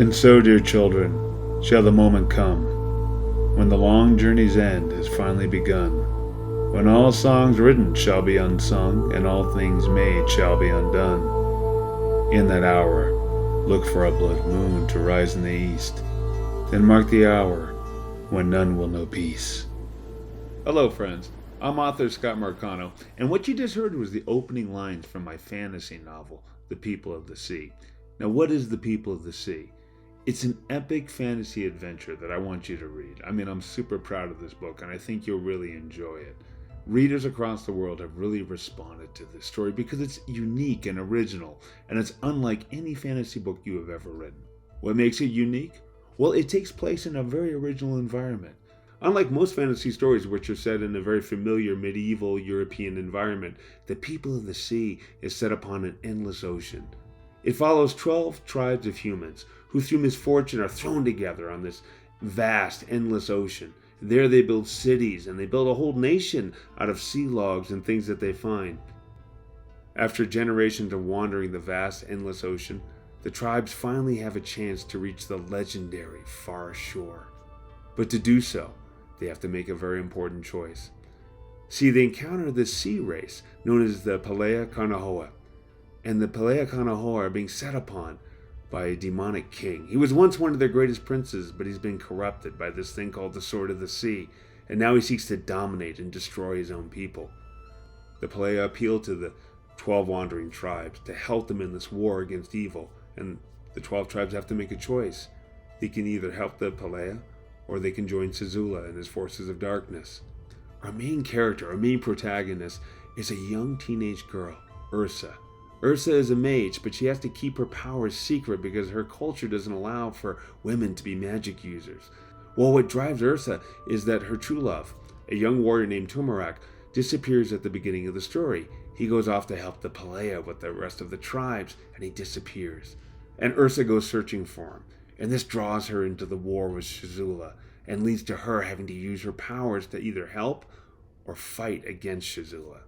And so, dear children, shall the moment come, when the long journey's end has finally begun, when all songs written shall be unsung, and all things made shall be undone. In that hour, look for a blood moon to rise in the east, then mark the hour when none will know peace. Hello, friends. I'm author Scott Marcano, and what you just heard was the opening lines from my fantasy novel, The People of the Sea. Now, what is The People of the Sea? It's an epic fantasy adventure that I want you to read. I mean, I'm super proud of this book, and I think you'll really enjoy it. Readers across the world have really responded to this story because it's unique and original, and it's unlike any fantasy book you have ever written. What makes it unique? Well, it takes place in a very original environment. Unlike most fantasy stories, which are set in a very familiar medieval European environment, The People of the Sea is set upon an endless ocean. It follows 12 tribes of humans who through misfortune are thrown together on this vast, endless ocean. There they build cities, and they build a whole nation out of sea logs and things that they find. After generations of wandering the vast, endless ocean, the tribes finally have a chance to reach the legendary far shore. But to do so, they have to make a very important choice. See, they encounter this sea race known as the Pelea Kanahoa, and the Pelea Kanahoa are being set upon by a demonic king. He was once one of their greatest princes, but he's been corrupted by this thing called the Sword of the Sea, and now he seeks to dominate and destroy his own people. The Pelea appeal to the 12 wandering tribes to help them in this war against evil, and the 12 tribes have to make a choice. They can either help the Pelea, or they can join Sazula and his forces of darkness. Our main character, our main protagonist, is a young teenage girl, Ursa. Ursa is a mage, but she has to keep her powers secret because her culture doesn't allow for women to be magic users. Well, what drives Ursa is that her true love, a young warrior named Tumarak, disappears at the beginning of the story. He goes off to help the Pelea with the rest of the tribes, and he disappears. And Ursa goes searching for him, and this draws her into the war with Shazula, and leads to her having to use her powers to either help or fight against Shazula.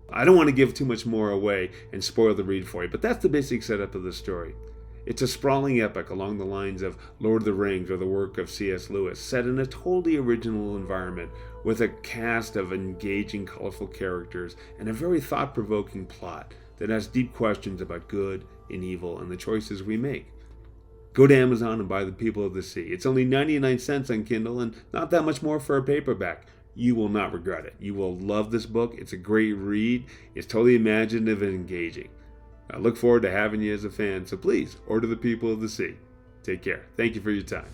I don't want to give too much more away and spoil the read for you, but that's the basic setup of the story. It's a sprawling epic along the lines of Lord of the Rings or the work of C.S. Lewis, set in a totally original environment with a cast of engaging, colorful characters and a very thought-provoking plot that asks deep questions about good and evil and the choices we make. Go to Amazon and buy The People of the Sea. It's only 99 cents on Kindle and not that much more for a paperback. You will not regret it. You will love this book. It's a great read. It's totally imaginative and engaging. I look forward to having you as a fan, so please order The People of the Sea. Take care. Thank you for your time.